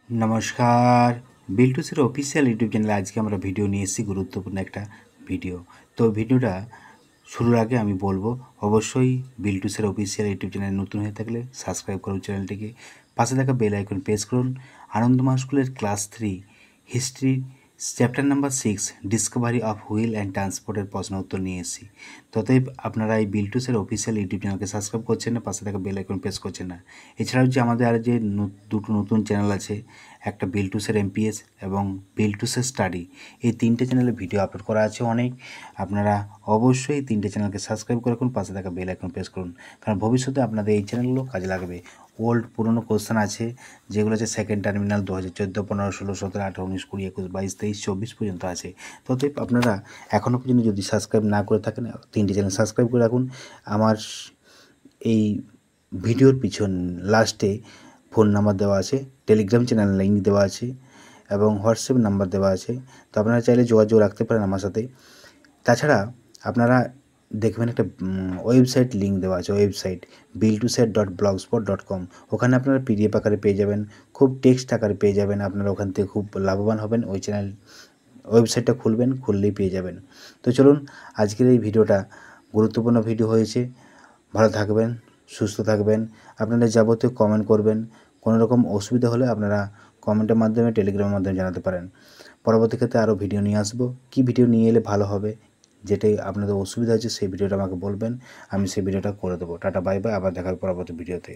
नमस्कार बिल्टूसের official YouTube চ্যানেলে আজকে আমরা ভিডিও নিয়ে এসেছি গুরুত্বপূর্ণ একটা ভিডিও। তো ভিডিওটা শুরুর আগে আমি বলবো অবশ্যই বিল্টুসের অফিসিয়াল ইউটিউব চ্যানেলে নতুন হয়ে থাকলে সাবস্ক্রাইব করুন চ্যানেলটিকে, পাশে থাকা বেল আইকন প্রেস করুন। আনন্দমা স্কুলের class 3 history chapter number 6 discovery of wheel and ট্রান্সপোর্টের প্রশ্ন উত্তর নিয়ে এসেছি। ততএব আপনারা এই বিল্টুসের অফিসিয়াল ইউটিউব চ্যানেলকে সাবস্ক্রাইব করছেন না, পাশে থাকা বেল আইকন প্রেস করছেন না। এছাড়াও যে আমাদের আর যে দুটো নতুন চ্যানেল আছে, একটা বিল্টুসের এমপিএস এবং বিল্টুসের স্টাডি, এই তিনটে চ্যানেলে ভিডিও আপলোড করা আছে অনেক। আপনারা অবশ্যই তিনটে চ্যানেলকে সাবস্ক্রাইব করে রাখুন, পাশে থাকা বেল আইকন প্রেস করুন, কারণ ভবিষ্যতে আপনাদের এই চ্যানেলগুলো কাজে লাগবে। পুরনো কোশ্চেন আছে যেগুলো আছে সেকেন্ড টার্মিনাল 2014, 15, 16, 17, 18, 19, 20, 21, 22, 23, 24 পর্যন্ত আছে। ততএব আপনারা এখনও পর্যন্ত যদি সাবস্ক্রাইব না করে থাকেন, তিনটে চ্যানেল সাবস্ক্রাইব করে রাখুন। আমার এই ভিডিওর পিছন লাস্টে ফোন নাম্বার দেওয়া আছে, টেলিগ্রাম চ্যানেল লিঙ্ক দেওয়া আছে এবং হোয়াটসঅ্যাপ নাম্বার দেওয়া আছে। তো আপনারা চাইলে যোগাযোগ রাখতে পারেন আমার সাথে। তাছাড়া আপনারা দেখবেন একটা ওয়েবসাইট লিঙ্ক দেওয়া আছে, ওয়েবসাইট biltuset.blogspot.com। ওখানে আপনারা পিডিএফ আকারে পেয়ে যাবেন, খুব টেক্সট আকারে পেয়ে যাবেন। আপনারা ওখান থেকে খুব লাভবান হবেন। ওই ওয়েবসাইটটা খুলবেন, খুললেই পেয়ে যাবেন। তো চলুন, আজকের এই ভিডিওটা গুরুত্বপূর্ণ ভিডিও হয়েছে। ভালো থাকবেন, সুস্থ থাকবেন। আপনারা যাবতীয় কমেন্ট করবেন, কোনো রকম অসুবিধা হলে আপনারা কমেন্টের মাধ্যমে, টেলিগ্রামের মাধ্যমে জানাতে পারেন। পরবর্তী ক্ষেত্রে আরও ভিডিও নিয়ে আসবো। কী ভিডিও নিয়ে এলে ভালো হবে, যেটাই আপনাদের অসুবিধা আছে সেই ভিডিওটা আমাকে বলবেন, আমি সেই ভিডিওটা করে দেবো। টাটা, বাই বাই, আবার দেখার পরবর্তী ভিডিওতে।